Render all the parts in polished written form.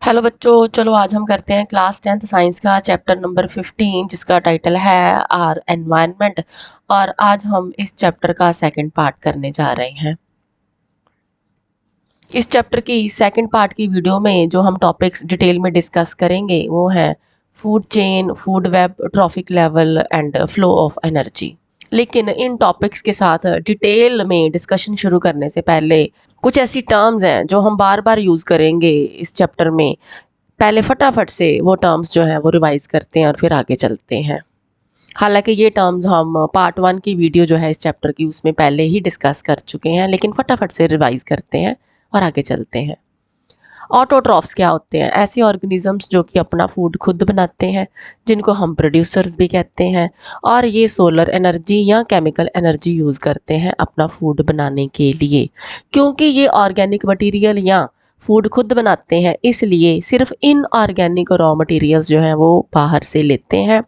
Hello बच्चों, चलो आज हम करते हैं क्लास 10th साइंस का चैप्टर नंबर 15 जिसका टाइटल है आर एनवायरनमेंट। और आज हम इस चैप्टर का सेकंड पार्ट करने जा रहे हैं। इस चैप्टर की सेकंड पार्ट की वीडियो में जो हम टॉपिक्स डिटेल में डिस्कस करेंगे वो है food chain, food web, trophic level and flow of energy. लेकिन इन टॉपिक्स के साथ डिटेल में डिस्कशन शुरू करने से पहले कुछ ऐसी टर्म्स हैं जो हम बार बार यूज़ करेंगे इस चैप्टर में। पहले फटाफट से वो टर्म्स जो हैं वो रिवाइज करते हैं और फिर आगे चलते हैं। हालांकि ये टर्म्स हम पार्ट 1 की वीडियो जो है इस चैप्टर की उसमें पहले ही डिस्कस कर चुके हैं, लेकिन फटाफट से रिवाइज करते हैं और आगे चलते हैं। ऑटोट्रॉफ्स क्या होते हैं? ऐसे ऑर्गेनिजम्स जो कि अपना फूड खुद बनाते हैं, जिनको हम प्रोड्यूसर्स भी कहते हैं। और ये सोलर एनर्जी या केमिकल एनर्जी यूज़ करते हैं अपना फूड बनाने के लिए। क्योंकि ये ऑर्गेनिक मटेरियल या फूड खुद बनाते हैं, इसलिए सिर्फ इन ऑर्गेनिक रॉ मटेरियल्स जो हैं वो बाहर से लेते हैं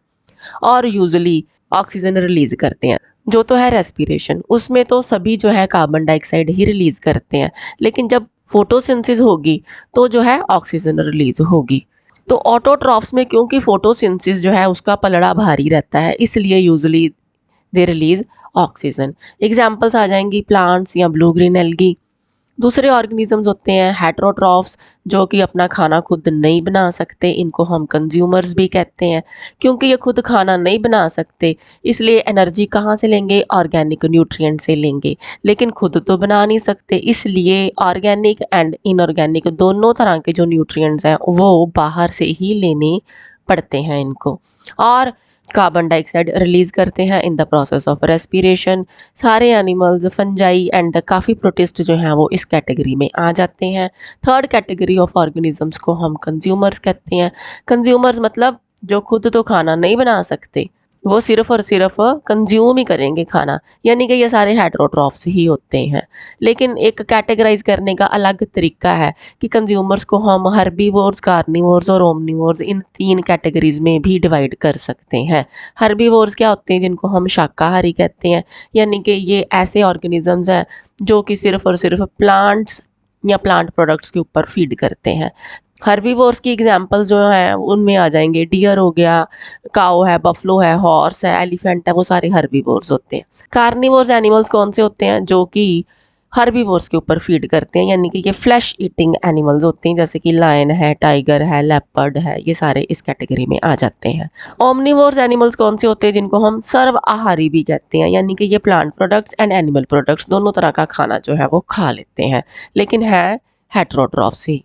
और यूजली ऑक्सीजन रिलीज करते हैं। जो तो है रेस्पिरेशन, उसमें तो सभी जो है कार्बन डाइऑक्साइड ही रिलीज करते हैं, लेकिन जब फोटोसिंथेसिस होगी तो जो है ऑक्सीजन रिलीज होगी। तो ऑटोट्रॉफ्स में क्योंकि फोटोसिंथेसिस जो है उसका पलड़ा भारी रहता है, इसलिए usually they release oxygen. Examples आ जाएंगी प्लांट्स या ब्लू ग्रीन एल्गी। दूसरे ऑर्गेनिजम्स होते हैं हेटेरोट्रॉफ्स, जो कि अपना खाना खुद नहीं बना सकते, इनको हम कंज्यूमर्स भी कहते हैं। क्योंकि ये खुद खाना नहीं बना सकते, इसलिए एनर्जी कहाँ से लेंगे? ऑर्गेनिक न्यूट्रिएंट से लेंगे। लेकिन खुद तो बना नहीं सकते, इसलिए ऑर्गेनिक एंड इनऑर्गेनिक दोनों तरह के जो न्यूट्रिएंट्स हैं वो बाहर से ही लेने पड़ते हैं इनको। और कार्बन डाइऑक्साइड रिलीज करते हैं in the process of respiration. सारे एनिमल्स, फंजाई एंड काफ़ी प्रोटिस्ट जो हैं वो इस कैटेगरी में आ जाते हैं। थर्ड कैटेगरी ऑफ ऑर्गेनिजम्स को हम कंज्यूमर्स कहते हैं। कंज्यूमर्स मतलब जो खुद तो खाना नहीं बना सकते, वो सिर्फ और सिर्फ कंज्यूम ही करेंगे खाना, यानी कि ये सारे हेटेरोट्रॉफ्स ही होते हैं। लेकिन एक कैटेगराइज करने का अलग तरीका है कि कंज्यूमर्स को हम हर्बीवोर्स, कार्निवोर्स और ओमनिवोर्स इन 3 कैटेगरीज में भी डिवाइड कर सकते हैं। हर्बीवोर्स क्या होते हैं? जिनको हम शाकाहारी कहते हैं, यानी कि ये ऐसे ऑर्गेनिजम्स हैं जो कि सिर्फ और सिर्फ प्लांट्स या प्लांट प्रोडक्ट्स के ऊपर फीड करते हैं। हर्बीवोर्स की एग्जांपल्स जो हैं उनमें आ जाएंगे डियर हो गया, काऊ है, बफलो है, हॉर्स है, एलिफेंट है, वो सारे हर्बीवोर्स होते हैं। कार्निवोर्स एनिमल्स कौन से होते हैं? जो कि हर्बीवोर्स के ऊपर फीड करते हैं, यानी कि ये फ्लैश ईटिंग एनिमल्स होते हैं, जैसे कि लायन है, टाइगर है, लेपर्ड है, ये सारे इस कैटेगरी में आ जाते हैं। ओमनिवोर्स एनिमल्स कौन से होते हैं? जिनको हम सर्व आहारी भी कहते हैं, यानी कि ये plant products and animal products दोनों तरह का खाना जो है वो खा लेते हैं, लेकिन है हेटेरोट्रॉफ्स ही।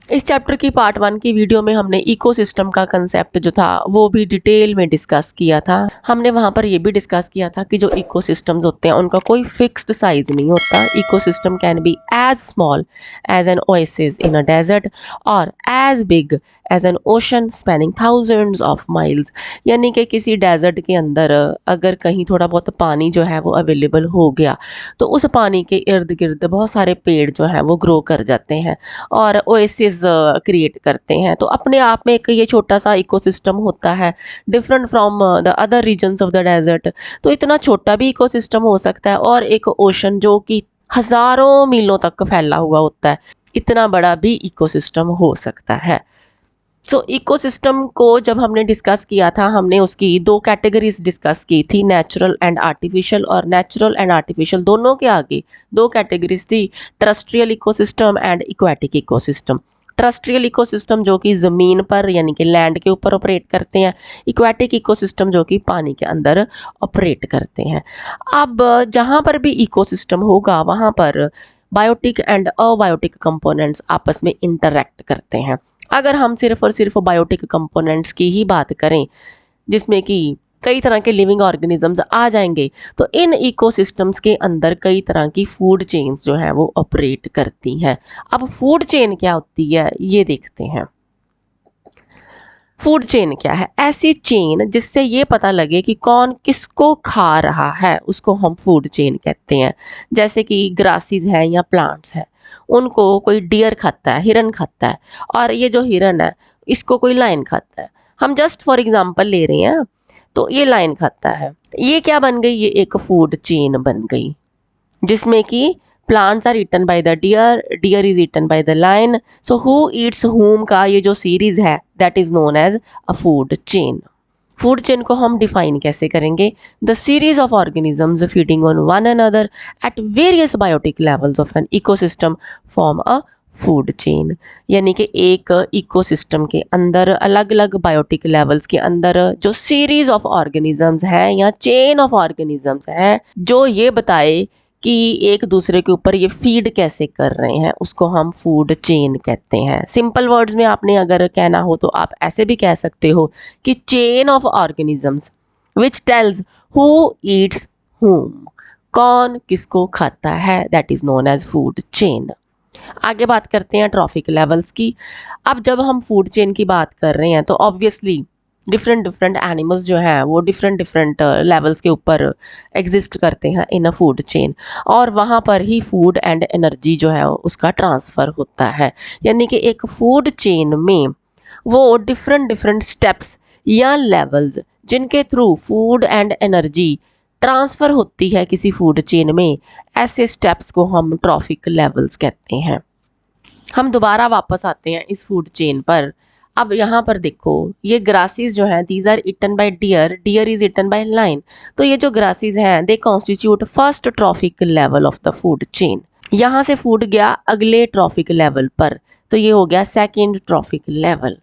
इस चैप्टर की पार्ट 1 की वीडियो में हमने इकोसिस्टम का कंसेप्ट जो था वो भी डिटेल में डिस्कस किया था। हमने वहाँ पर ये भी डिस्कस किया था कि जो इकोसिस्टम्स होते हैं उनका कोई फिक्स्ड साइज नहीं होता। Ecosystem can be as small as an oasis in a desert और as big as an ocean spanning thousands of miles. यानी कि किसी डेजर्ट के अंदर अगर कहीं थोड़ा बहुत पानी जो है वो अवेलेबल हो गया तो उस पानी के इर्द गिर्द बहुत सारे पेड़ जो हैं वो ग्रो कर जाते हैं और ओएसिस क्रिएट करते हैं। तो अपने आप में एक ये छोटा सा इकोसिस्टम होता है, different from the other regions of the desert. तो इतना छोटा भी इकोसिस्टम हो सकता है और एक ओशन जो कि हजारों मीलों तक फैला हुआ होता है, इतना बड़ा भी इकोसिस्टम हो सकता है। सो इकोसिस्टम को जब हमने डिस्कस किया था, हमने उसकी 2 कैटेगरीज डिस्कस की थी, नेचुरल एंड आर्टिफिशियल। और नेचुरल एंड आर्टिफिशियल दोनों के आगे 2 कैटेगरीज थी, terrestrial ecosystem and aquatic ecosystem. Terrestrial ecosystem जो कि ज़मीन पर यानी कि लैंड के ऊपर ऑपरेट करते हैं, एक्वेटिक इकोसिस्टम जो कि पानी के अंदर ऑपरेट करते हैं। अब जहाँ पर भी इकोसिस्टम होगा वहाँ पर बायोटिक एंड अबायोटिक कंपोनेंट्स आपस में इंटरैक्ट करते हैं। अगर हम सिर्फ और सिर्फ बायोटिक कंपोनेंट्स की ही बात करें, जिसमें कि कई तरह के लिविंग ऑर्गेनिजम्स आ जाएंगे, तो इन इकोसिस्टम्स के अंदर कई तरह की फूड चेन्स जो हैं वो ऑपरेट करती हैं। अब फूड चेन क्या होती है ये देखते हैं। फूड चेन क्या है? ऐसी चेन जिससे ये पता लगे कि कौन किसको खा रहा है, उसको हम फूड चेन कहते हैं। जैसे कि ग्रासेस हैं या प्लांट्स हैं, उनको कोई डियर खाता है, हिरन खाता है, और ये जो हिरन है इसको कोई लायन खाता है। हम जस्ट फॉर एग्जांपल ले रहे हैं, तो ये लायन खाता है, ये क्या बन गई? ये एक फूड चेन बन गई, जिसमें कि plants are eaten by the deer, deer is eaten by the lion, so who eats whom का ये जो सीरीज है that is known as a food chain. Food chain को हम डिफाइन कैसे करेंगे? The series of organisms feeding on one another at various biotic levels of an ecosystem form a food chain. यानी कि एक इकोसिस्टम के अंदर अलग अलग बायोटिक लेवल्स के अंदर जो सीरीज ऑफ ऑर्गेनिजम्स हैं या चेन ऑफ ऑर्गेनिजम्स हैं जो ये बताए कि एक दूसरे के ऊपर ये फीड कैसे कर रहे हैं, उसको हम फूड चेन कहते हैं। सिंपल वर्ड्स में आपने अगर कहना हो तो आप ऐसे भी कह सकते हो कि chain of organisms which tells who eats whom, कौन किसको खाता है, that is known as food chain. आगे बात करते हैं ट्रॉफिक लेवल्स की। अब जब हम फूड चेन की बात कर रहे हैं तो ऑब्वियसली डिफरेंट डिफरेंट एनिमल्स जो हैं वो डिफरेंट डिफरेंट लेवल्स के ऊपर एग्जिस्ट करते हैं इन अ फूड चेन, और वहाँ पर ही फूड एंड एनर्जी जो है उसका ट्रांसफ़र होता है। यानी कि एक फूड चेन में वो डिफरेंट डिफरेंट स्टेप्स या लेवल्स जिनके through food and energy transfer होती है किसी फूड चेन में, ऐसे स्टेप्स को हम ट्रॉफिक लेवल्स कहते हैं। हम दोबारा वापस आते हैं इस फूड चेन पर। अब यहाँ पर देखो ये ग्रासेस जो हैं these are eaten by deer, deer is eaten by lion. तो ये जो ग्रासेस हैं they constitute first trophic level of the food chain. यहाँ से फूड गया अगले ट्रॉफिक लेवल पर, तो ये हो गया सेकेंड ट्रॉफिक लेवल।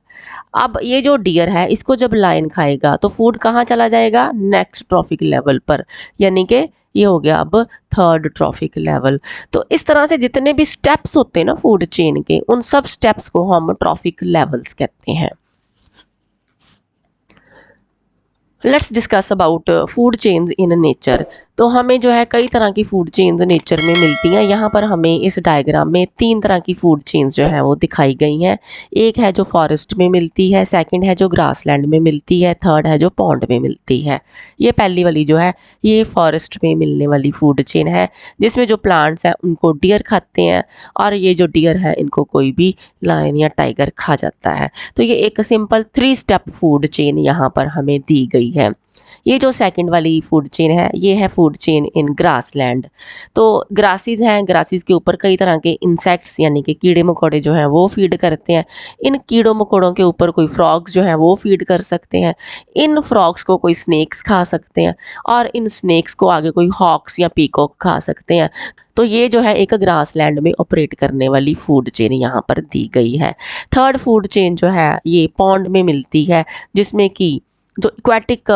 अब ये जो डियर है इसको जब लायन खाएगा तो फूड कहाँ चला जाएगा? नेक्स्ट ट्रॉफिक लेवल पर, यानी कि ये हो गया अब थर्ड ट्रॉफिक लेवल। तो इस तरह से जितने भी स्टेप्स होते हैं ना फूड चेन के, उन सब स्टेप्स को हम ट्रॉफिक लेवल्स कहते हैं। Let's discuss about food chains in nature. तो हमें जो है कई तरह की फूड चेन्स नेचर में मिलती हैं। यहाँ पर हमें इस डायग्राम में 3 तरह की फूड चेन्स जो है वो दिखाई गई हैं। एक है जो फॉरेस्ट में मिलती है, सेकंड है जो ग्रासलैंड में मिलती है, थर्ड है जो पॉन्ड में मिलती है। ये पहली वाली जो है ये फॉरेस्ट में मिलने वाली फूड चेन है, जिसमें जो प्लांट्स हैं उनको डियर खाते हैं, और ये जो डियर है इनको कोई भी लायन या टाइगर खा जाता है। तो ये एक सिंपल 3 स्टेप फूड चेन यहाँ पर हमें दी गई है। ये जो सेकंड वाली फूड चेन है ये है फूड चेन इन ग्रासलैंड। तो ग्रासेस हैं, ग्रासेस के ऊपर कई तरह के इंसेक्ट्स यानी कि कीड़े मकोड़े जो हैं वो फीड करते हैं। इन कीड़ों मकोड़ों के ऊपर कोई फ्रॉग्स जो हैं वो फीड कर सकते हैं। इन फ्रॉग्स को कोई स्नेक्स खा सकते हैं, और इन स्नेक्स को आगे कोई हॉक्स या पीकॉक खा सकते हैं। तो ये जो है एक ग्रासलैंड में ऑपरेट करने वाली फूड चेन यहाँ पर दी गई है। थर्ड फूड चेन जो है ये पॉन्ड में मिलती है, जिसमें कि जो एक्वाटिक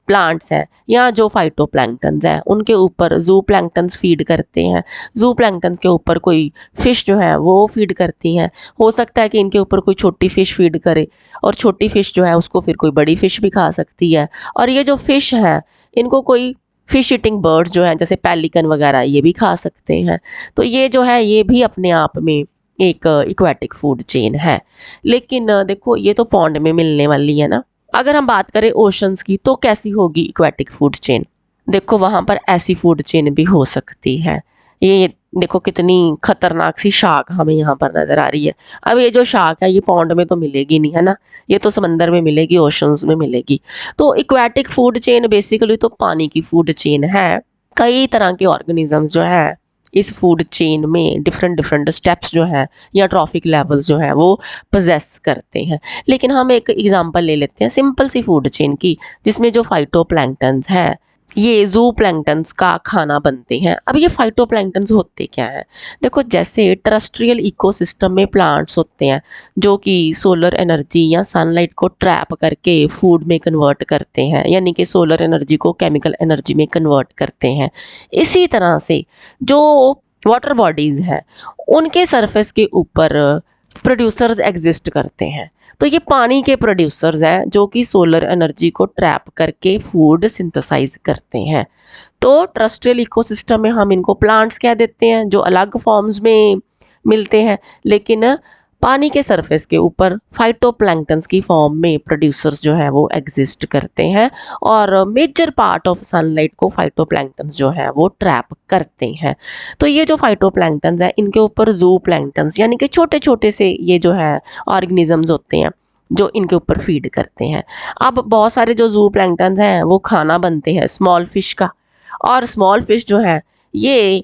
प्लांट्स हैं या जो फाइटोप्लैंक्टन्स हैं उनके ऊपर जू प्लैंक्टन्स फीड करते हैं। जू प्लैंक्टन्स के ऊपर कोई फ़िश जो है वो फीड करती हैं। हो सकता है कि इनके ऊपर कोई छोटी फ़िश फीड करे, और छोटी फ़िश जो है उसको फिर कोई बड़ी फ़िश भी खा सकती है। और ये जो फ़िश हैं इनको कोई फ़िश ईटिंग बर्ड्स जो हैं जैसे पेलिकन वगैरह ये भी खा सकते हैं। तो ये जो है ये भी अपने आप में एक एक्वाटिक फूड चेन है। लेकिन देखो ये तो पॉन्ड में मिलने वाली है ना। अगर हम बात करें ओशंस की तो कैसी होगी एक्वाटिक फूड चेन? देखो वहाँ पर ऐसी फूड चेन भी हो सकती है। ये देखो कितनी खतरनाक सी शार्क हमें यहाँ पर नज़र आ रही है। अब ये जो शार्क है ये पॉन्ड में तो मिलेगी नहीं, है ना, ये तो समंदर में मिलेगी, ओशंस में मिलेगी। तो एक्वाटिक फूड चेन बेसिकली तो पानी की फूड चेन है। कई तरह के ऑर्गेनिजम्स जो है इस फूड चेन में डिफरेंट डिफरेंट स्टेप्स जो हैं या ट्रॉफिक लेवल्स जो हैं वो पोजेस करते हैं। लेकिन हम एक एग्जांपल ले लेते हैं सिंपल सी फूड चेन की, जिसमें जो फाइटोप्लैंक्टन्स हैं ये जू प्लैंक्टन्स का खाना बनते हैं। अब ये फाइटोप्लैंक्टन्स होते क्या हैं? देखो जैसे टेरेस्ट्रियल इकोसिस्टम में प्लांट्स होते हैं जो कि सोलर एनर्जी या सनलाइट को ट्रैप करके फूड में कन्वर्ट करते हैं, यानी कि सोलर एनर्जी को केमिकल एनर्जी में कन्वर्ट करते हैं। इसी तरह से जो वाटर बॉडीज़ हैं उनके सरफेस के ऊपर प्रोड्यूसर्स एग्जिस्ट करते हैं। तो ये पानी के प्रोड्यूसर्स हैं जो कि सोलर एनर्जी को ट्रैप करके फूड सिंथेसाइज करते हैं। तो टेरेस्ट्रियल इकोसिस्टम में हम इनको प्लांट्स कह देते हैं जो अलग फॉर्म्स में मिलते हैं, लेकिन पानी के सरफेस के ऊपर फाइटोप्लैंक्टन्स की फॉर्म में प्रोड्यूसर्स जो है वो एग्जिस्ट करते हैं, और मेजर पार्ट ऑफ सनलाइट को फाइटोप्लैंक्टन्स जो है वो ट्रैप करते हैं। तो ये जो फाइटोप्लैंक्टन्स है इनके ऊपर जू प्लैंक्टन्स यानी कि छोटे छोटे से ये जो है ऑर्गेनिजम्स होते हैं जो इनके ऊपर फीड करते हैं। अब बहुत सारे जो जू प्लैंक्टन्स हैं वो खाना बनते हैं स्मॉल फिश का, और स्मॉल फिश जो है ये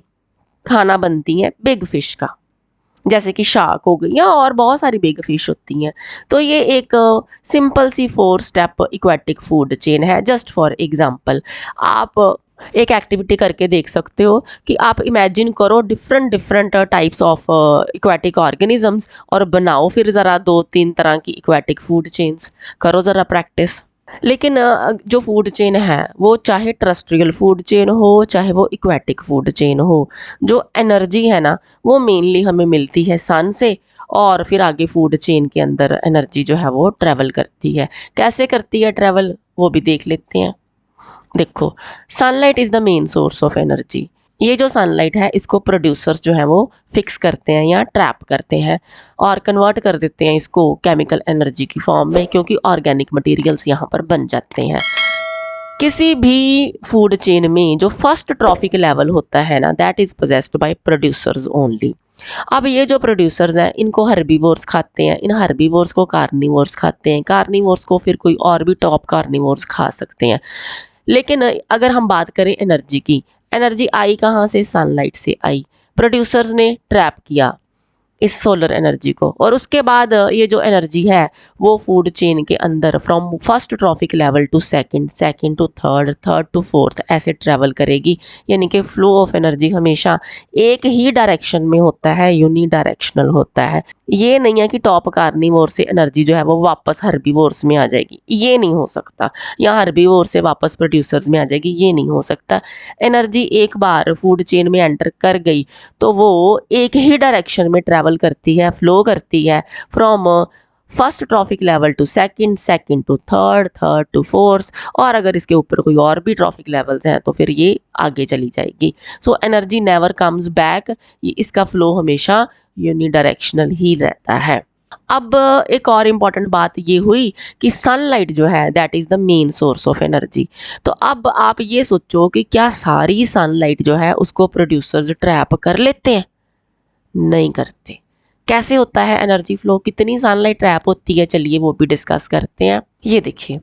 खाना बनती हैं बिग फिश का, जैसे कि शार्क हो गई या और बहुत सारी बिग फिश होती हैं। तो ये एक सिंपल सी 4 स्टेप इक्वेटिक फूड चेन है। जस्ट फॉर एग्जांपल आप एक एक्टिविटी करके देख सकते हो कि आप इमेजिन करो different different types of aquatic organisms और बनाओ फिर ज़रा 2-3 तरह की इक्वेटिक फूड चेन्स। करो ज़रा प्रैक्टिस। लेकिन जो फूड चेन है वो चाहे टेरेस्ट्रियल फूड चेन हो चाहे वो इक्वेटिक फूड चेन हो, जो एनर्जी है ना वो मेनली हमें मिलती है सन से, और फिर आगे फूड चेन के अंदर एनर्जी जो है वो ट्रैवल करती है। कैसे करती है ट्रैवल वो भी देख लेते हैं। देखो, sunlight is the main source of energy. ये जो सनलाइट है इसको प्रोड्यूसर्स जो है वो फिक्स करते हैं या ट्रैप करते हैं और कन्वर्ट कर देते हैं इसको केमिकल एनर्जी की फॉर्म में, क्योंकि ऑर्गेनिक मटेरियल्स यहाँ पर बन जाते हैं। किसी भी फूड चेन में जो फर्स्ट ट्रॉफिक लेवल होता है ना, that is possessed by producers only. अब ये जो प्रोड्यूसर्स हैं इनको हर्बीवोर्स खाते हैं, इन हर्बीवोर्स को कार्निवोर्स खाते हैं, कार्निवोर्स को फिर कोई और भी टॉप कार्निवोर्स खा सकते हैं। लेकिन अगर हम बात करें एनर्जी की, एनर्जी आई कहाँ से? सनलाइट से आई। प्रोड्यूसर्स ने ट्रैप किया इस सोलर एनर्जी को, और उसके बाद ये जो एनर्जी है वो फूड चेन के अंदर from first trophic level to second, second to third, third to fourth ऐसे ट्रैवल करेगी। यानी कि फ्लो ऑफ एनर्जी हमेशा एक ही डायरेक्शन में होता है, यूनी डायरेक्शनल होता है। ये नहीं है कि टॉप कार्निवोर से एनर्जी जो है वो वापस हर्बीवोर्स में आ जाएगी, ये नहीं हो सकता, या हर्बीवोर से वापस प्रोड्यूसर्स में आ जाएगी, ये नहीं हो सकता। एनर्जी एक बार फूड चेन में एंटर कर गई तो वो एक ही डायरेक्शन में ट्रैवल करती है, फ्लो करती है from first trophic level to second, second to third, third to fourth, और अगर इसके ऊपर कोई और भी ट्रॉफिक लेवल्स हैं तो फिर ये आगे चली जाएगी। So energy never comes back, ये इसका फ्लो हमेशा यूनी डायरेक्शनल ही रहता है। अब एक और इम्पॉर्टेंट बात ये हुई कि सनलाइट जो है that is the main source of energy. तो अब आप ये सोचो कि क्या सारी सनलाइट जो है उसको प्रोड्यूसर्स ट्रैप कर लेते हैं? नहीं करते। कैसे होता है एनर्जी फ्लो, कितनी सनलाइट ट्रैप होती है, चलिए वो भी डिस्कस करते हैं। ये देखिए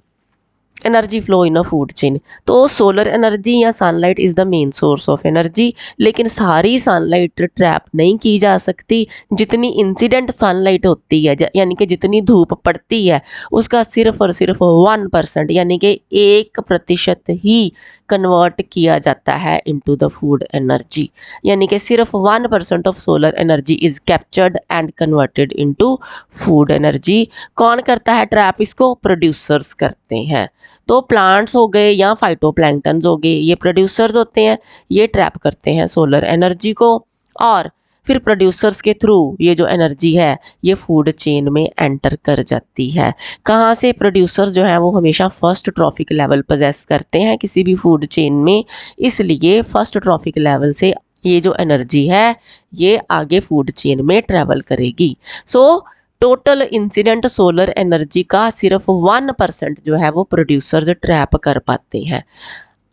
energy flow in a food chain. तो सोलर एनर्जी या sunlight is the main source of energy, लेकिन सारी सनलाइट ट्रैप नहीं की जा सकती। जितनी इंसिडेंट सनलाइट होती है यानी कि जितनी धूप पड़ती है उसका सिर्फ और सिर्फ 1% यानी कि 1% ही कन्वर्ट किया जाता है इनटू द फूड एनर्जी। यानी कि सिर्फ 1% of solar energy is captured and converted into food energy. कौन करता है ट्रैप? इसको प्रोड्यूसर्स करते हैं। तो प्लांट्स हो गए या फाइटोप्लैंक्टन्स हो गए, ये प्रोड्यूसर्स होते हैं, ये ट्रैप करते हैं सोलर एनर्जी को, और फिर प्रोड्यूसर्स के थ्रू ये जो एनर्जी है ये फूड चेन में एंटर कर जाती है। कहाँ से? प्रोड्यूसर्स जो हैं वो हमेशा फर्स्ट ट्रॉफिक लेवल पोजेस करते हैं किसी भी फूड चेन में, इसलिए फर्स्ट ट्रॉफिक लेवल से ये जो एनर्जी है ये आगे फूड चेन में ट्रैवल करेगी। So total incident solar energy का सिर्फ 1% जो है वो प्रोड्यूसर्स ट्रैप कर पाते हैं।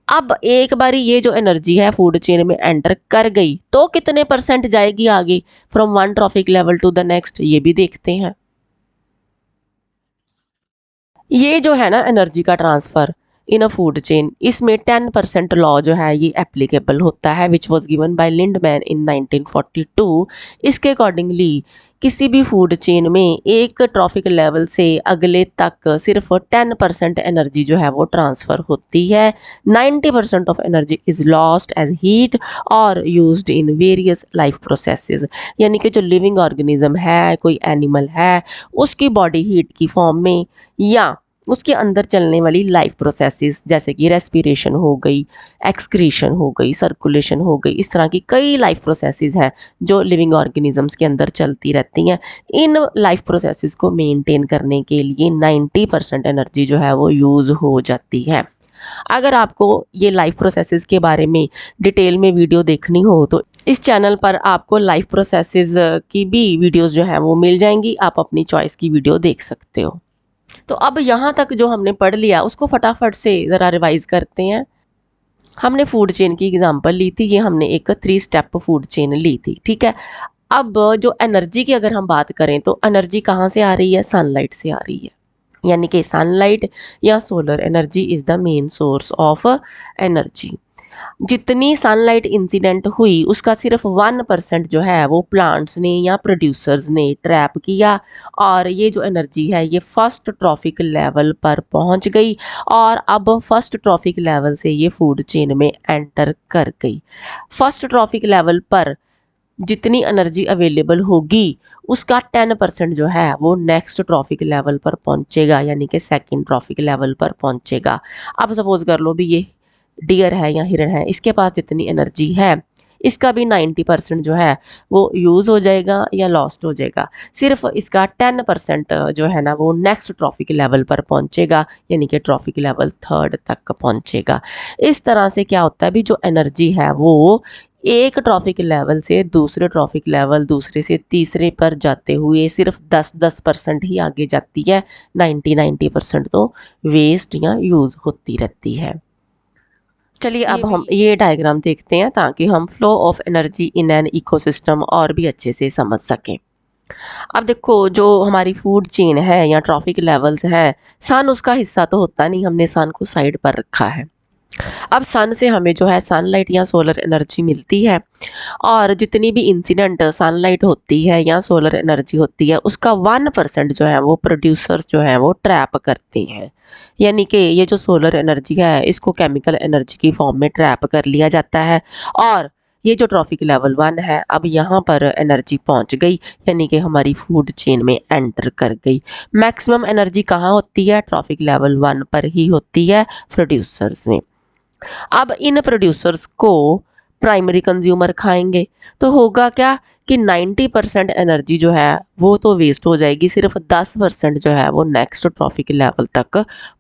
अब एक बारी ये जो एनर्जी है फूड चेन में एंटर कर गई तो कितने परसेंट जाएगी आगे from one trophic level to the next, ये भी देखते हैं। ये जो है ना एनर्जी का transfer in a food chain, इसमें 10% लॉ जो है ये एप्लीकेबल होता है which was given by Lindeman in 1942। इसके अकॉर्डिंगली किसी भी फूड चेन में एक ट्रॉफिक लेवल से अगले तक सिर्फ 10% एनर्जी जो है वो ट्रांसफ़र होती है। 90% of energy is lost as heat और used in various life processes. यानी कि जो लिविंग ऑर्गेनिज्म है, कोई एनिमल है, उसकी बॉडी हीट की फॉर्म में या उसके अंदर चलने वाली लाइफ प्रोसेसेस जैसे कि रेस्पिरेशन हो गई, एक्सक्रीशन हो गई, सर्कुलेशन हो गई, इस तरह की कई लाइफ प्रोसेसेस हैं जो लिविंग ऑर्गेनिजम्स के अंदर चलती रहती हैं। इन लाइफ प्रोसेसेस को मेंटेन करने के लिए 90% एनर्जी जो है वो यूज़ हो जाती है। अगर आपको ये लाइफ प्रोसेसेस के बारे में डिटेल में वीडियो देखनी हो तो इस चैनल पर आपको लाइफ प्रोसेसेस की भी वीडियोस जो हैं वो मिल जाएंगी, आप अपनी चॉइस की वीडियो देख सकते हो। तो अब यहाँ तक जो हमने पढ़ लिया उसको फटाफट से ज़रा रिवाइज करते हैं। हमने फूड चेन की एग्जांपल ली थी, ये हमने एक 3 स्टेप फूड चेन ली थी, ठीक है। अब जो एनर्जी की अगर हम बात करें तो एनर्जी कहाँ से आ रही है? सनलाइट से आ रही है। यानी कि सनलाइट या solar energy is the main source of energy. जितनी सनलाइट इंसिडेंट हुई उसका सिर्फ 1% जो है वो प्लांट्स ने या प्रोड्यूसर्स ने ट्रैप किया, और ये जो एनर्जी है ये फर्स्ट ट्रॉफिक लेवल पर पहुंच गई, और अब फर्स्ट ट्रॉफिक लेवल से ये फूड चेन में एंटर कर गई। फर्स्ट ट्रॉफिक लेवल पर जितनी एनर्जी अवेलेबल होगी उसका 10% जो है वो नेक्स्ट ट्रॉफिक लेवल पर पहुंचेगा, यानी कि सेकंड ट्रॉफिक लेवल पर पहुंचेगा। अब सपोज कर लो भी ये डियर है या हिरण है, इसके पास जितनी एनर्जी है इसका भी 90% जो है वो यूज़ हो जाएगा या लॉस्ट हो जाएगा। सिर्फ इसका 10% जो है ना वो नेक्स्ट ट्रॉफिक लेवल पर पहुंचेगा, यानी कि ट्रॉफिक लेवल थर्ड तक पहुंचेगा। इस तरह से क्या होता है भी जो एनर्जी है वो एक ट्रॉफिक लेवल से दूसरे ट्रॉफिक लेवल, दूसरे से तीसरे पर जाते हुए सिर्फ 10% ही आगे जाती है, 90% तो वेस्ट या यूज़ होती रहती है। चलिए अब हम ये डायग्राम देखते हैं ताकि हम flow of energy in an ecosystem और भी अच्छे से समझ सकें। अब देखो जो हमारी फूड चेन है या ट्रॉफिक लेवल्स हैं, सन उसका हिस्सा तो होता नहीं, हमने सन को साइड पर रखा है। अब सन से हमें जो है सनलाइट या सोलर एनर्जी मिलती है, और जितनी भी इंसिडेंट सनलाइट होती है या सोलर एनर्जी होती है उसका 1% जो है वो प्रोड्यूसर्स जो है वो ट्रैप करते हैं। यानी कि ये जो सोलर एनर्जी है इसको केमिकल एनर्जी की फॉर्म में ट्रैप कर लिया जाता है, और ये जो ट्रॉफिक लेवल 1 है अब यहाँ पर एनर्जी पहुँच गई, यानी कि हमारी फूड चेन में एंटर कर गई। मैक्सिमम एनर्जी कहाँ होती है? ट्रॉफिक लेवल 1 पर ही होती है, प्रोड्यूसर्स में। अब इन प्रोड्यूसर्स को प्राइमरी कंज्यूमर खाएंगे तो होगा क्या कि 90% एनर्जी जो है वो तो वेस्ट हो जाएगी, सिर्फ 10% जो है वो नेक्स्ट ट्रॉफिक लेवल तक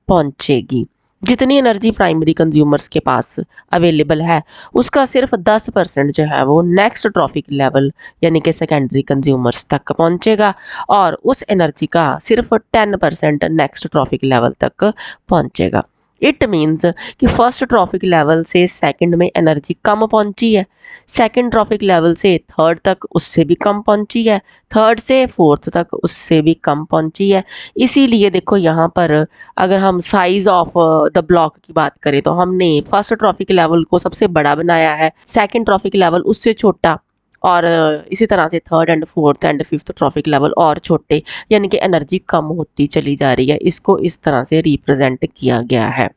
पहुंचेगी। जितनी एनर्जी प्राइमरी कंज्यूमर्स के पास अवेलेबल है उसका सिर्फ 10% जो है वो नेक्स्ट ट्रॉफिक लेवल यानी कि सेकेंडरी कंज्यूमर्स तक पहुंचेगा, और उस एनर्जी का सिर्फ 10% नेक्स्ट ट्रॉफिक लेवल तक पहुंचेगा। इट मीन्स कि फर्स्ट ट्रॉफिक लेवल से सेकंड में एनर्जी कम पहुंची है, सेकंड ट्रॉफिक लेवल से थर्ड तक उससे भी कम पहुंची है, थर्ड से फोर्थ तक उससे भी कम पहुंची है। इसीलिए देखो यहाँ पर अगर हम साइज ऑफ द ब्लॉक की बात करें तो हमने फर्स्ट ट्रॉफिक लेवल को सबसे बड़ा बनाया है, सेकंड ट्रॉफिक लेवल उससे छोटा, और इसी तरह से third and fourth and fifth trophic level और छोटे, यानी कि एनर्जी कम होती चली जा रही है। इसको इस तरह से रिप्रेजेंट किया गया है।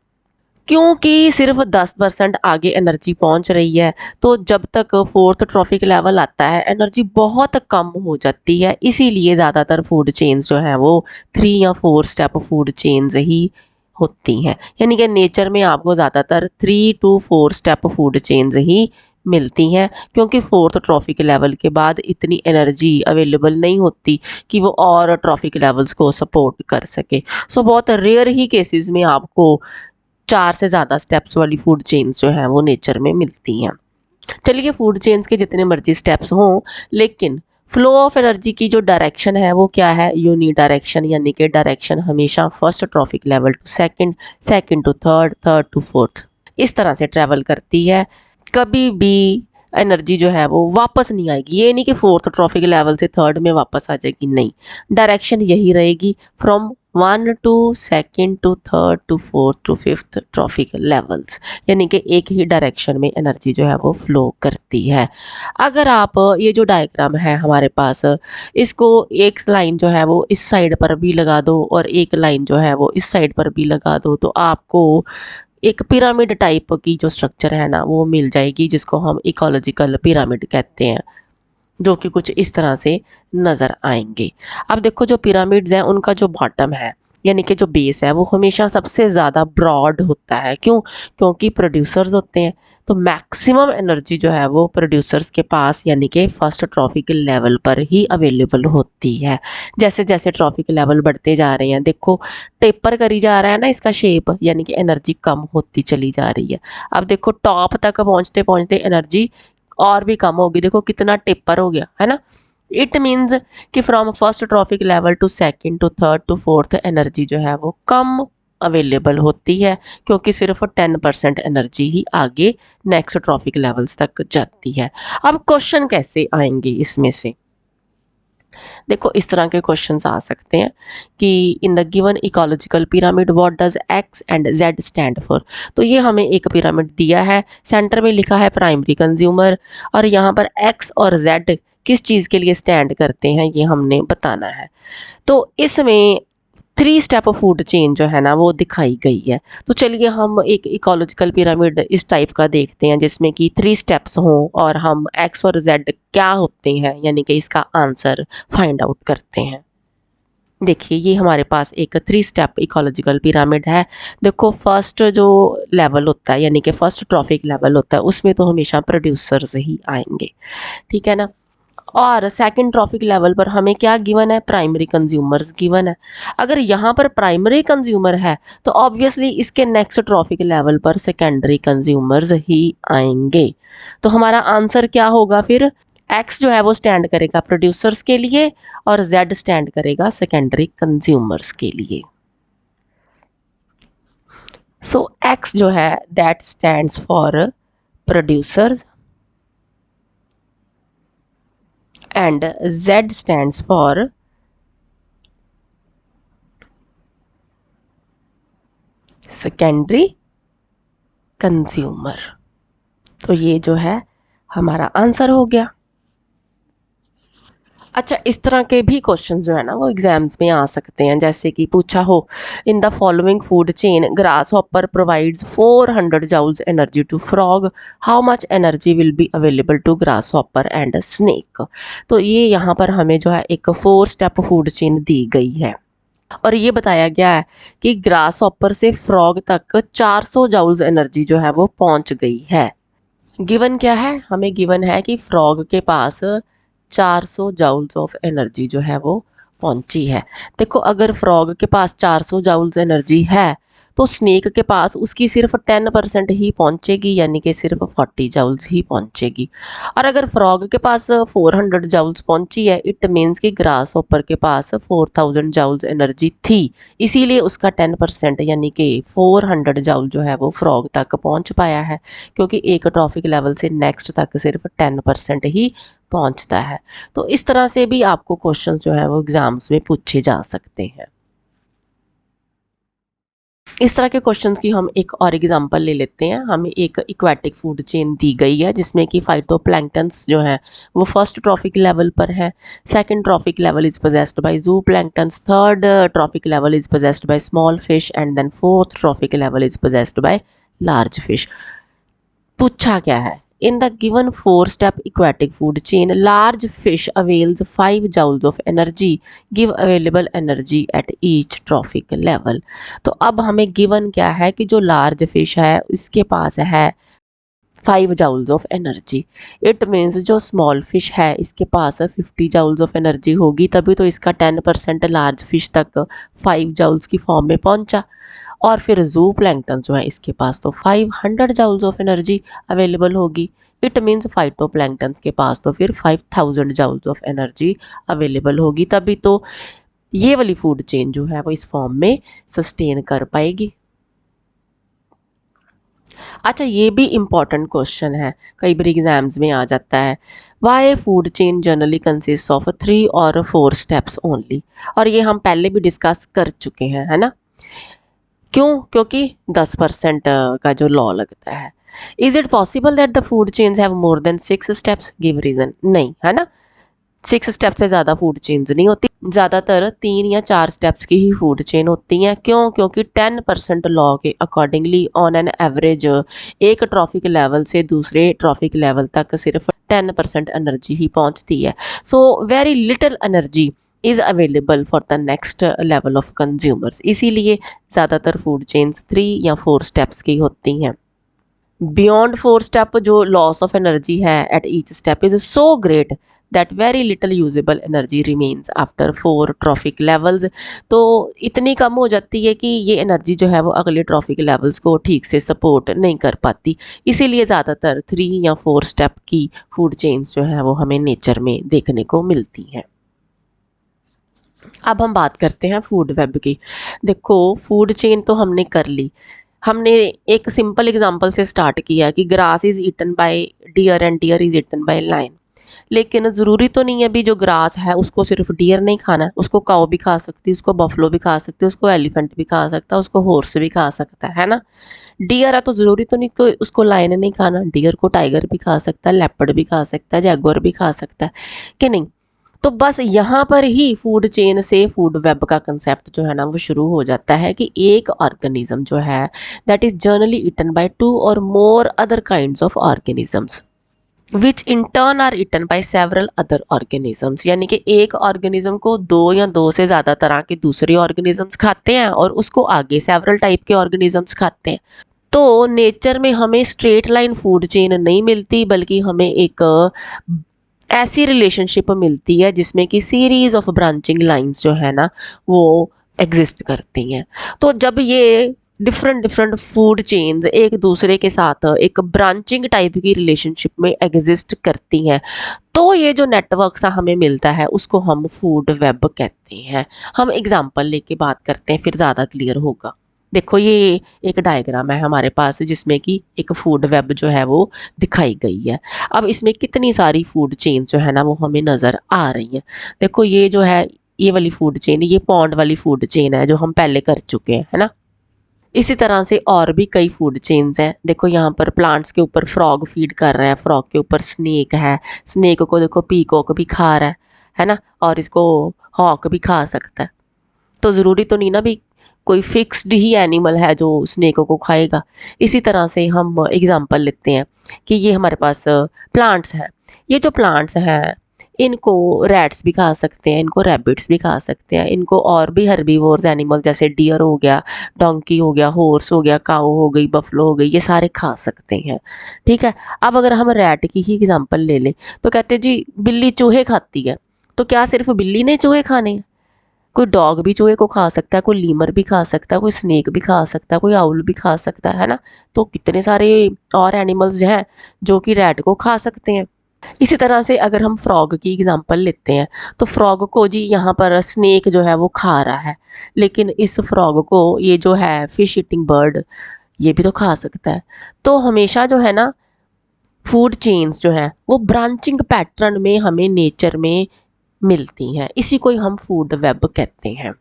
क्योंकि सिर्फ 10% आगे एनर्जी पहुंच रही है तो जब तक फोर्थ ट्रॉफिक लेवल आता है एनर्जी बहुत कम हो जाती है। इसीलिए ज़्यादातर फूड चेन्स जो हैं वो 3 या 4 स्टेप फूड चेन्स ही होती हैं, यानी कि नेचर में आपको ज़्यादातर 3 to 4 स्टेप फूड चेन्स ही मिलती हैं, क्योंकि फोर्थ ट्रॉफिक लेवल के बाद इतनी एनर्जी अवेलेबल नहीं होती कि वो और ट्रॉफिक लेवल्स को सपोर्ट कर सके। सो बहुत रेयर ही केसेस में आपको 4 से ज़्यादा स्टेप्स वाली फूड चेन्स जो हैं वो नेचर में मिलती हैं। चलिए फूड चेन्स के जितने मर्जी स्टेप्स हों, लेकिन फ्लो ऑफ एनर्जी की जो डायरेक्शन है वो क्या है? यूनी डायरेक्शन, यानी कि डायरेक्शन हमेशा first trophic level to second, second to third, third to fourth, इस तरह से ट्रेवल करती है। कभी भी एनर्जी जो है वो वापस नहीं आएगी। ये नहीं कि फोर्थ ट्रॉफिक लेवल से थर्ड में वापस आ जाएगी, नहीं, डायरेक्शन यही रहेगी from 1 to second to third to fourth to fifth trophic levels, यानी कि एक ही डायरेक्शन में एनर्जी जो है वो फ्लो करती है। अगर आप ये जो डायग्राम है हमारे पास, इसको एक लाइन जो है वो इस साइड पर भी लगा दो और एक लाइन जो है वो इस साइड पर भी लगा दो, तो आपको एक पिरामिड टाइप की जो स्ट्रक्चर है ना वो मिल जाएगी, जिसको हम इकोलॉजिकल पिरामिड कहते हैं, जो कि कुछ इस तरह से नज़र आएंगे। अब देखो जो पिरामिड्स हैं उनका जो बॉटम है यानी कि जो बेस है वो हमेशा सबसे ज़्यादा ब्रॉड होता है। क्यों? क्योंकि प्रोड्यूसर्स होते हैं, तो मैक्सिमम एनर्जी जो है वो प्रोड्यूसर्स के पास यानी कि फर्स्ट ट्रॉफिक लेवल पर ही अवेलेबल होती है। जैसे जैसे ट्रॉफिक लेवल बढ़ते जा रहे हैं, देखो टेपर करी जा रहा है ना इसका शेप, यानी कि एनर्जी कम होती चली जा रही है। अब देखो टॉप तक पहुँचते पहुँचते एनर्जी और भी कम होगी, देखो कितना टेपर हो गया है ना। इट मीन्स कि from first trophic level to second to third to fourth energy जो है वो कम अवेलेबल होती है, क्योंकि सिर्फ 10% एनर्जी ही आगे नेक्स्ट ट्रॉफिक लेवल्स तक जाती है। अब क्वेश्चन कैसे आएंगे इसमें से? देखो इस तरह के क्वेश्चंस आ सकते हैं कि in the given ecological pyramid what does x and Z stand for. तो ये हमें एक पिरामिड दिया है, सेंटर में लिखा है प्राइमरी कंज्यूमर, और यहाँ पर एक्स और जेड किस चीज़ के लिए स्टैंड करते हैं ये हमने बताना है। तो इसमें 3 स्टेप फूड चेन जो है ना वो दिखाई गई है। तो चलिए हम एक इकोलॉजिकल पिरामिड इस टाइप का देखते हैं जिसमें कि 3 स्टेप्स हों और हम एक्स और जेड क्या होते हैं यानी कि इसका आंसर फाइंड आउट करते हैं। देखिए ये हमारे पास एक 3 स्टेप इकोलॉजिकल पिरामिड है। देखो फर्स्ट जो लेवल होता है यानी कि फर्स्ट ट्रॉफिक लेवल होता है उसमें तो हमेशा प्रोड्यूसर्स ही आएंगे, ठीक है ना। और सेकंड ट्रॉफिक लेवल पर हमें क्या गिवन है, प्राइमरी कंज्यूमर्स गिवन है। अगर यहाँ पर प्राइमरी कंज्यूमर है तो ऑब्वियसली इसके नेक्स्ट ट्रॉफिक लेवल पर सेकेंडरी कंज्यूमर्स ही आएंगे। तो हमारा आंसर क्या होगा फिर, एक्स जो है वो स्टैंड करेगा प्रोड्यूसर्स के लिए और जेड स्टैंड करेगा सेकेंडरी कंज्यूमर्स के लिए। सो एक्स जो है that stands for producers and Z stands for secondary consumer। तो ये जो है हमारा आंसर हो गया। अच्छा इस तरह के भी क्वेश्चन जो है ना वो एग्जाम्स में आ सकते हैं, जैसे कि पूछा हो in the following food chain grasshopper provides 400 joules energy to frog, how much energy will be available to grasshopper and snake. तो ये यहाँ पर हमें जो है एक 4 स्टेप फूड चेन दी गई है और ये बताया गया है कि ग्रास हॉपर से फ्रॉग तक 400 जूल्स एनर्जी जो है वो पहुंच गई है। गिवन क्या है, हमें गिवन है कि फ्रॉग के पास 400 जूल्स ऑफ एनर्जी जो है वो पहुंची है। देखो अगर फ्रॉग के पास 400 जूल्स एनर्जी है तो स्नेक के पास उसकी सिर्फ 10% ही पहुंचेगी यानी कि सिर्फ 40 जूल्स ही पहुंचेगी। और अगर फ्रॉग के पास 400 जूल्स पहुंची है इट मीन्स कि ग्रास हॉपर के पास 4000 जूल्स एनर्जी थी, इसीलिए उसका 10% यानी कि 400 जूल जो है वो फ्रॉग तक पहुंच पाया है, क्योंकि एक ट्रॉफिक लेवल से नेक्स्ट तक सिर्फ 10% ही पहुंचता है। तो इस तरह से भी आपको क्वेश्चन जो है वो एग्जाम्स में पूछे जा सकते हैं। इस तरह के क्वेश्चंस की हम एक और एग्जांपल ले लेते हैं। हमें एक इक्वेटिक फूड चेन दी गई है जिसमें कि फाइटोप्लैंक्टन्स जो है वो फर्स्ट ट्रॉफिक लेवल पर है, second trophic level is possessed by zooplanktons, third trophic level is possessed by small fish and then fourth trophic level is possessed by large fish. पूछा क्या है, in the given 4-step aquatic food chain large fish avails 5 joules of energy, give available energy at each trophic level। तो अब हमें given क्या है कि जो लार्ज फिश है इसके पास है 5 joules of energy, it means जो स्मॉल फिश है इसके पास 50 जूल्स ऑफ एनर्जी होगी, तभी तो इसका 10% लार्ज फिश तक 5 जूल्स की फॉर्म में पहुंचा। और फिर जू प्लैंक्टन जो है इसके पास तो 500 जूल्स ऑफ एनर्जी अवेलेबल होगी, इट मीन्स फाइटो प्लैंक्टन के पास तो फिर 5000 जूल्स ऑफ एनर्जी अवेलेबल होगी, तभी तो ये वाली फूड चेन जो है वो इस फॉर्म में सस्टेन कर पाएगी। अच्छा ये भी इम्पॉर्टेंट क्वेश्चन है, कई बार एग्जाम्स में आ जाता है, why food chain generally consist of 3 और 4 स्टेप्स ओनली। और ये हम पहले भी डिस्कस कर चुके हैं, है ना। क्यों, क्योंकि 10% का जो लॉ लगता है। Is it possible that the food chains have more than 6 steps, give reason. नहीं, है ना, 6 स्टेप से ज़्यादा फूड चेन्स नहीं होती, ज़्यादातर 3 या 4 स्टेप्स की ही फूड चेन होती हैं। क्यों, क्योंकि 10% लॉ के अकॉर्डिंगली ऑन एन एवरेज एक ट्रॉफिक लेवल से दूसरे ट्रॉफिक लेवल तक सिर्फ 10% एनर्जी ही पहुंचती है। So very little energy is available for the next level of consumers, इसीलिए ज़्यादातर फूड चेन्स 3 या 4 स्टेप्स की होती हैं। बियॉन्ड 4 स्टेप जो लॉस ऑफ एनर्जी है at each step is so great that very little usable energy remains after 4 trophic levels. तो इतनी कम हो जाती है कि ये एनर्जी जो है वो अगले ट्रॉफिक लेवल्स को ठीक से सपोर्ट नहीं कर पाती, इसीलिए ज़्यादातर 3 या 4 स्टेप की फूड चेन्स जो है वो हमें नेचर में देखने को मिलती हैं। अब हम बात करते हैं फूड वेब की। देखो फूड चेन तो हमने कर ली, हमने एक सिंपल एग्जांपल से स्टार्ट किया कि grass is eaten by deer and deer is eaten by lion. लेकिन ज़रूरी तो नहीं है भी जो ग्रास है उसको सिर्फ डियर नहीं खाना है, उसको काऊ भी खा सकती है, उसको बफलो भी खा सकती है, उसको एलिफेंट भी खा सकता है, उसको हॉर्स भी खा सकता है ना। डियर है तो ज़रूरी तो नहीं कि उसको लायन नहीं खाना, डियर को टाइगर भी खा सकता है, लेपर्ड भी खा सकता है, जैगुआर भी खा सकता है कि नहीं। तो बस यहाँ पर ही फूड चेन से फूड वेब का कंसेप्ट जो है ना वो शुरू हो जाता है कि एक ऑर्गेनिज्म जो है that is generally eaten by 2 or more other kinds of organisms which in turn are eaten by several other organisms, यानी कि एक ऑर्गेनिज्म को दो या दो से ज़्यादा तरह के दूसरे ऑर्गेनिजम्स खाते हैं और उसको आगे सेवरल टाइप के ऑर्गेनिजम्स खाते हैं। तो नेचर में हमें स्ट्रेट लाइन फूड चेन नहीं मिलती, बल्कि हमें एक ऐसी रिलेशनशिप मिलती है जिसमें कि सीरीज ऑफ ब्रांचिंग लाइंस जो है ना वो एग्जिस्ट करती हैं। तो जब ये डिफरेंट डिफरेंट फूड चेन्स एक दूसरे के साथ एक ब्रांचिंग टाइप की रिलेशनशिप में एग्जिस्ट करती हैं, तो ये जो नेटवर्क सा हमें मिलता है उसको हम फूड वेब कहते हैं। हम एग्जांपल लेके बात करते हैं, फिर ज़्यादा क्लियर होगा। देखो ये एक डायग्राम है हमारे पास जिसमें कि एक फूड वेब जो है वो दिखाई गई है। अब इसमें कितनी सारी फूड चेन जो है ना वो हमें नज़र आ रही है। देखो ये जो है ये वाली फूड चेन, ये पॉन्ड वाली फूड चेन है जो हम पहले कर चुके हैं, है ना। इसी तरह से और भी कई फूड चेन्स हैं। देखो यहाँ पर प्लांट्स के ऊपर फ्रॉग फीड कर रहा है, फ्रॉग के ऊपर स्नेक है, स्नेक को देखो पीकॉक भी खा रहा है ना, और इसको हॉक भी खा सकता है। तो ज़रूरी तो नहीं ना भी कोई फिक्स्ड ही एनिमल है जो स्नेक को खाएगा। इसी तरह से हम एग्जांपल लेते हैं कि ये हमारे पास प्लांट्स हैं। ये जो प्लांट्स हैं इनको रैट्स भी खा सकते हैं, इनको रैबिट्स भी खा सकते हैं, इनको और भी हर्बीवोर्स एनिमल जैसे डियर हो गया, डोंकी हो गया, हॉर्स हो गया, काऊ हो गई, बफलो हो गई, ये सारे खा सकते हैं। ठीक है। अब अगर हम रैट की ही एग्जांपल ले लें तो कहते हैं जी बिल्ली चूहे खाती है। तो क्या सिर्फ बिल्ली ने चूहे खाने हैं? कोई डॉग भी चूहे को खा सकता है, कोई लीमर भी खा सकता है, कोई स्नेक भी खा सकता है, कोई आउल भी खा सकता है ना। तो कितने सारे और एनिमल्स हैं जो कि रैट को खा सकते हैं। इसी तरह से अगर हम फ्रॉग की एग्जांपल लेते हैं तो फ्रॉग को जी यहाँ पर स्नेक जो है वो खा रहा है, लेकिन इस फ्रॉग को ये जो है फिश ईटिंग बर्ड ये भी तो खा सकता है। तो हमेशा जो है ना फूड चेन्स जो है वो ब्रांचिंग पैटर्न में हमें नेचर में मिलती हैं, इसी को ही हम फूड वेब कहते हैं।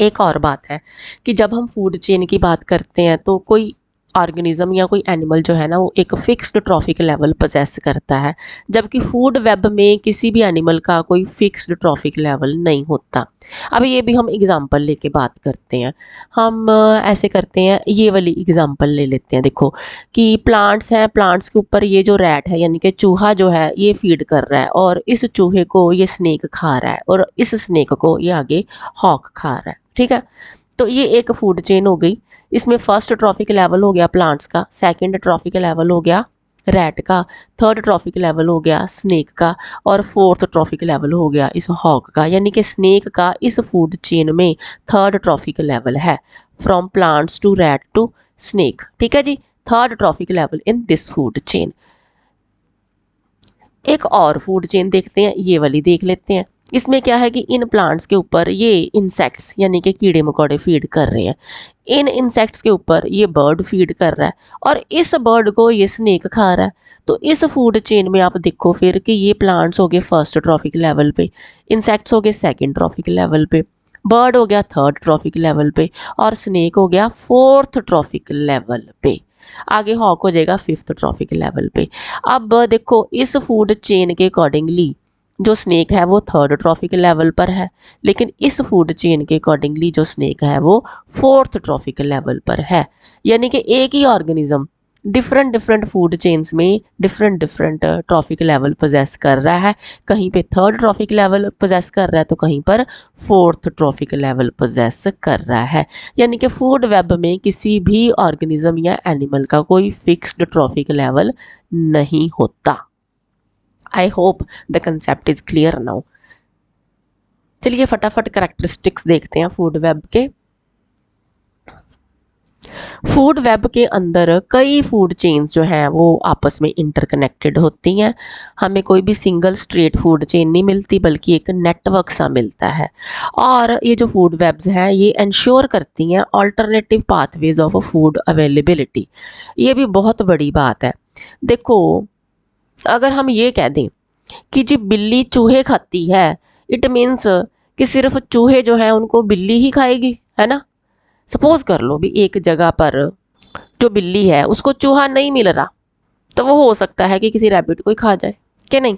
एक और बात है कि जब हम फूड चेन की बात करते हैं तो कोई ऑर्गेनिज्म या कोई एनिमल जो है ना वो एक फिक्स्ड ट्रॉफिक लेवल पोजेस करता है, जबकि फूड वेब में किसी भी एनिमल का कोई फिक्स्ड ट्रॉफिक लेवल नहीं होता। अब ये भी हम एग्जांपल लेके बात करते हैं। हम ऐसे करते हैं, ये वाली एग्जांपल ले लेते हैं। देखो कि प्लांट्स हैं, प्लांट्स के ऊपर ये जो रैट है यानी कि चूहा जो है ये फीड कर रहा है और इस चूहे को ये स्नेक खा रहा है और इस स्नेक को ये आगे हॉक खा रहा है। ठीक है। तो ये एक फूड चेन हो गई। इसमें फर्स्ट ट्रॉफिक लेवल हो गया प्लांट्स का, सेकंड ट्रॉफिक लेवल हो गया रैट का, थर्ड ट्रॉफिक लेवल हो गया स्नेक का, और फोर्थ ट्रॉफिक लेवल हो गया इस हॉक का। यानी कि स्नेक का इस फूड चेन में थर्ड ट्रॉफिक लेवल है, from plants to rat to snake. ठीक है जी, third trophic level in this food chain. एक और फूड चेन देखते हैं, ये वाली देख लेते हैं। इसमें क्या है कि इन प्लांट्स के ऊपर ये इंसेक्ट्स यानी कि कीड़े मकोड़े फीड कर रहे हैं, इन इंसेक्ट्स के ऊपर ये बर्ड फीड कर रहा है और इस बर्ड को ये स्नेक खा रहा है। तो इस फूड चेन में आप देखो फिर कि ये प्लांट्स हो गए फर्स्ट ट्रॉफिक लेवल पे, इंसेक्ट्स हो गए सेकेंड ट्रॉफिक लेवल पे, बर्ड हो गया थर्ड ट्रॉफिक लेवल पे और स्नेक हो गया फोर्थ ट्रॉफिक लेवल पे। आगे हॉक हो जाएगा फिफ्थ ट्रॉफिक लेवल पे। अब देखो इस फूड चेन के अकॉर्डिंगली जो स्नेक है वो थर्ड ट्रॉफिक लेवल पर है, लेकिन इस फूड चेन के अकॉर्डिंगली जो स्नेक है वो फोर्थ ट्रॉफिक लेवल पर है। यानी कि एक ही organism different different food chains में different different trophic level possess कर रहा है। कहीं पे थर्ड ट्रॉफिक लेवल पोजेस कर रहा है तो कहीं पर फोर्थ ट्रॉफिक लेवल पोजेस कर रहा है। यानी कि फूड वेब में किसी भी ऑर्गेनिज्म या एनिमल का कोई फिक्स्ड ट्रॉफिक लेवल नहीं होता। I hope the concept is clear now. चलिए फटाफट कैरेक्टरिस्टिक्स देखते हैं फूड वेब के। फूड वेब के अंदर कई फूड चेन्स जो हैं वो आपस में इंटरकनेक्टेड होती हैं। हमें कोई भी सिंगल स्ट्रेट फूड चेन नहीं मिलती, बल्कि एक नेटवर्क सा मिलता है। और ये जो फूड वेब्स हैं ये इंश्योर करती हैं alternative pathways of food availability. ये भी बहुत बड़ी बात है। देखो अगर हम ये कह दें कि जी बिल्ली चूहे खाती है, इट मीन्स कि सिर्फ चूहे जो हैं उनको बिल्ली ही खाएगी, है ना। सपोज कर लो भी एक जगह पर जो बिल्ली है उसको चूहा नहीं मिल रहा, तो वो हो सकता है कि किसी रैबिट को ही खा जाए, कि नहीं।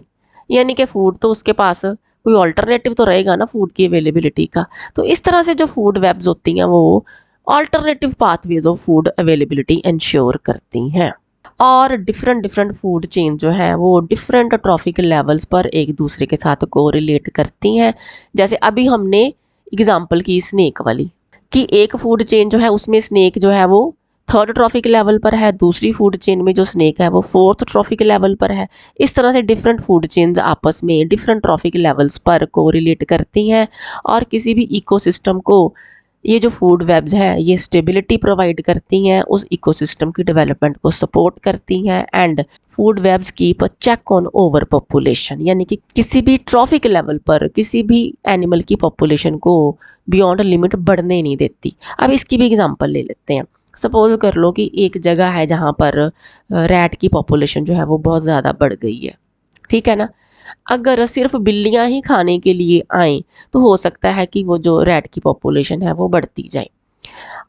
यानी कि फूड तो उसके पास कोई ऑल्टरनेटिव तो रहेगा ना फूड की अवेलेबिलिटी का। तो इस तरह से जो फूड वेब्स होती हैं वो alternative pathways of food availability ensure करती हैं। और डिफरेंट डिफरेंट फूड चेन जो है वो डिफरेंट ट्रॉफिक लेवल्स पर एक दूसरे के साथ कोरिलेट करती हैं। जैसे अभी हमने एग्जांपल की स्नेक वाली, कि एक फूड चेन जो है उसमें स्नेक जो है वो थर्ड ट्रॉफिक लेवल पर है, दूसरी फूड चेन में जो स्नेक है वो फोर्थ ट्रॉफिक लेवल पर है। इस तरह से डिफरेंट फूड चेन्स आपस में डिफरेंट ट्रॉफिक लेवल्स पर कोरिलेट करती हैं और किसी भी इकोसिस्टम को ये जो फूड वेब्स है ये स्टेबिलिटी प्रोवाइड करती हैं, उस इकोसिस्टम की डेवलपमेंट को सपोर्ट करती हैं। And food webs keep a check on overpopulation, यानी कि किसी भी ट्रॉफिक लेवल पर किसी भी एनिमल की पॉपुलेशन को बियॉन्ड लिमिट बढ़ने नहीं देती। अब इसकी भी एग्जांपल ले लेते हैं। सपोज कर लो कि एक जगह है जहाँ पर रैट की पॉपुलेशन जो है वो बहुत ज़्यादा बढ़ गई है, ठीक है ना। अगर सिर्फ बिल्लियां ही खाने के लिए आएँ तो हो सकता है कि वो जो रैट की पॉपुलेशन है वो बढ़ती जाए।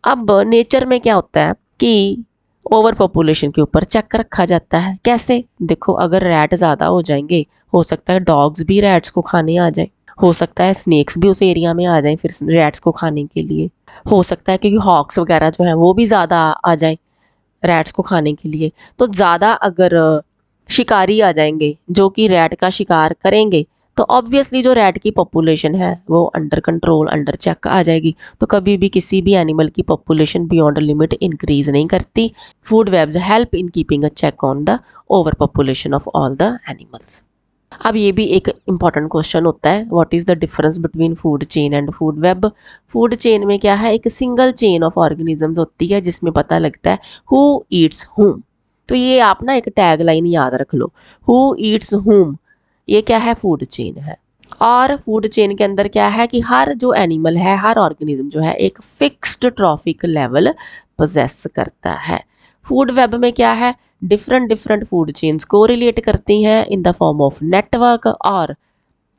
अब नेचर में क्या होता है कि ओवर पॉपुलेशन के ऊपर चेक रखा जाता है। कैसे? देखो, अगर रैट ज़्यादा हो जाएंगे हो सकता है डॉग्स भी रैट्स को खाने आ जाए, हो सकता है स्नेक्स भी उस एरिया में आ जाएं फिर रैट्स को खाने के लिए, हो सकता है क्योंकि हॉक्स वगैरह जो हैं वो भी ज़्यादा आ जाएं रैट्स को खाने के लिए। तो ज़्यादा अगर शिकारी आ जाएंगे जो कि रैट का शिकार करेंगे तो ऑब्वियसली जो रैट की पॉपुलेशन है वो अंडर कंट्रोल अंडर चेक आ जाएगी। तो कभी भी किसी भी एनिमल की पॉपुलेशन बियॉन्ड लिमिट इंक्रीज नहीं करती। Food webs help in keeping a check on the overpopulation of all the animals. अब ये भी एक इम्पॉर्टेंट क्वेश्चन होता है, what is the difference between food chain and food web. Food chain में क्या है, एक सिंगल चेन ऑफ ऑर्गेनिजम्स होती है जिसमें पता लगता है हु ईट्स हुम। तो ये आप ना एक टैग लाइन याद रख लो, हु ईट्स हुम, ये क्या है, फूड चेन है। और फूड चेन के अंदर क्या है कि हर जो एनिमल है, हर ऑर्गेनिज्म जो है एक फिक्स्ड ट्रॉफिक लेवल पोजेस करता है। फूड वेब में क्या है, डिफरेंट डिफरेंट फूड चेन्स को रिलेट करती हैं in the form of network, और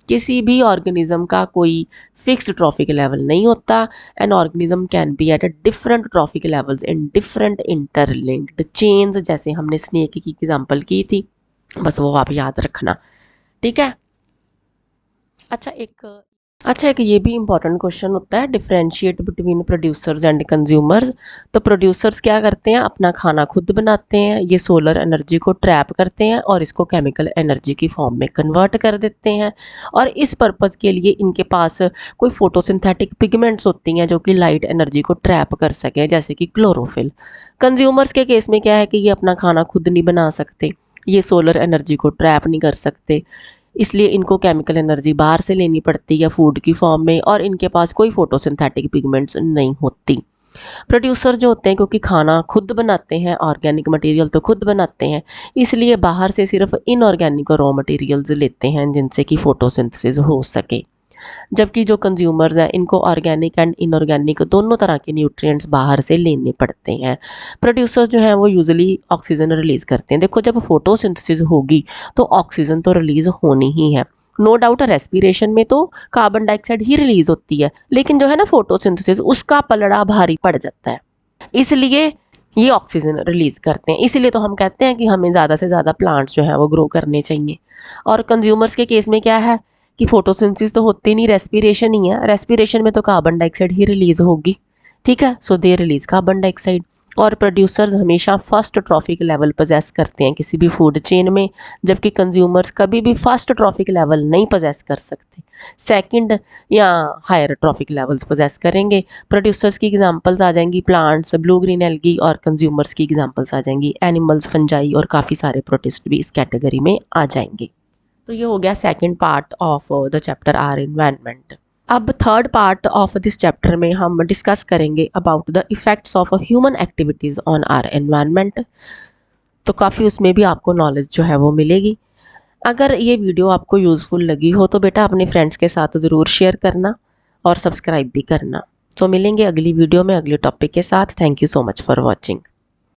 किसी भी ऑर्गेनिज्म का कोई फिक्स्ड ट्रॉफिक लेवल नहीं होता। An organism can be at different trophic levels in different interlinked chains, जैसे हमने स्नेक की एग्जांपल की थी, बस वो आप याद रखना, ठीक है। अच्छा एक ये भी इम्पॉर्टेंट क्वेश्चन होता है, differentiate between producers and consumers. तो प्रोड्यूसर्स क्या करते हैं, अपना खाना खुद बनाते हैं, ये सोलर एनर्जी को ट्रैप करते हैं और इसको केमिकल एनर्जी की फॉर्म में कन्वर्ट कर देते हैं। और इस पर्पज़ के लिए इनके पास कोई फोटोसिंथेटिक पिगमेंट्स होती हैं जो कि लाइट एनर्जी को ट्रैप कर सकें, जैसे कि क्लोरोफिल। कंज्यूमर्स के केस में क्या है कि ये अपना खाना खुद नहीं बना सकते, ये सोलर एनर्जी को ट्रैप नहीं कर सकते, इसलिए इनको केमिकल एनर्जी बाहर से लेनी पड़ती है फूड की फॉर्म में, और इनके पास कोई फोटोसिंथेटिक पिगमेंट्स नहीं होती। प्रोड्यूसर जो होते हैं क्योंकि खाना खुद बनाते हैं, ऑर्गेनिक मटेरियल तो खुद बनाते हैं, इसलिए बाहर से सिर्फ इनऑर्गेनिक रॉ मटेरियल्स लेते हैं जिनसे कि फोटोसिंथेसिस हो सके। जबकि जो कंज्यूमर्स हैं इनको ऑर्गेनिक एंड इनऑर्गेनिक दोनों तरह के न्यूट्रिएंट्स बाहर से लेने पड़ते हैं। प्रोड्यूसर्स जो हैं वो यूजुअली ऑक्सीजन रिलीज़ करते हैं। देखो, जब फोटोसिंथेसिस होगी तो ऑक्सीजन तो रिलीज़ होनी ही है, नो डाउट। रेस्पिरेशन में तो कार्बन डाइऑक्साइड ही रिलीज़ होती है, लेकिन जो है ना फोटोसिंथेसिस उसका पलड़ा भारी पड़ जाता है, इसलिए ये ऑक्सीजन रिलीज़ करते हैं। इसीलिए तो हम कहते हैं कि हमें ज़्यादा से ज़्यादा प्लांट्स जो हैं वो ग्रो करने चाहिए। और कंज्यूमर्स के केस में क्या है कि फोटोसिंथेसिस तो होती नहीं, रेस्पिरेशन ही है। रेस्पिरेशन में तो कार्बन डाइऑक्साइड ही रिलीज़ होगी, ठीक है। सो दे रिलीज़ कार्बन डाइऑक्साइड। और प्रोड्यूसर्स हमेशा फर्स्ट ट्रॉफिक लेवल पोजेस करते हैं किसी भी फूड चेन में, जबकि कंज्यूमर्स कभी भी फर्स्ट ट्रॉफिक लेवल नहीं पोजेस कर सकते, सेकंड या हायर ट्रॉफिक लेवल्स पोजेस करेंगे। प्रोड्यूसर्स की एग्जांपल्स आ जाएंगी प्लांट्स, ब्लू ग्रीन एल्गी, और कंज्यूमर्स की एग्जांपल्स आ जाएंगी एनिमल्स, फंजाई, और काफ़ी सारे प्रोटिस्ट भी इस कैटेगरी में आ जाएंगे। तो ये हो गया second part of the chapter our environment. अब third part of this chapter में हम डिस्कस करेंगे about the effects of human activities on our environment. तो काफ़ी उसमें भी आपको नॉलेज जो है वो मिलेगी। अगर ये वीडियो आपको यूज़फुल लगी हो तो बेटा अपने फ्रेंड्स के साथ ज़रूर शेयर करना और सब्सक्राइब भी करना। तो मिलेंगे अगली वीडियो में अगले टॉपिक के साथ। Thank you so much for watching.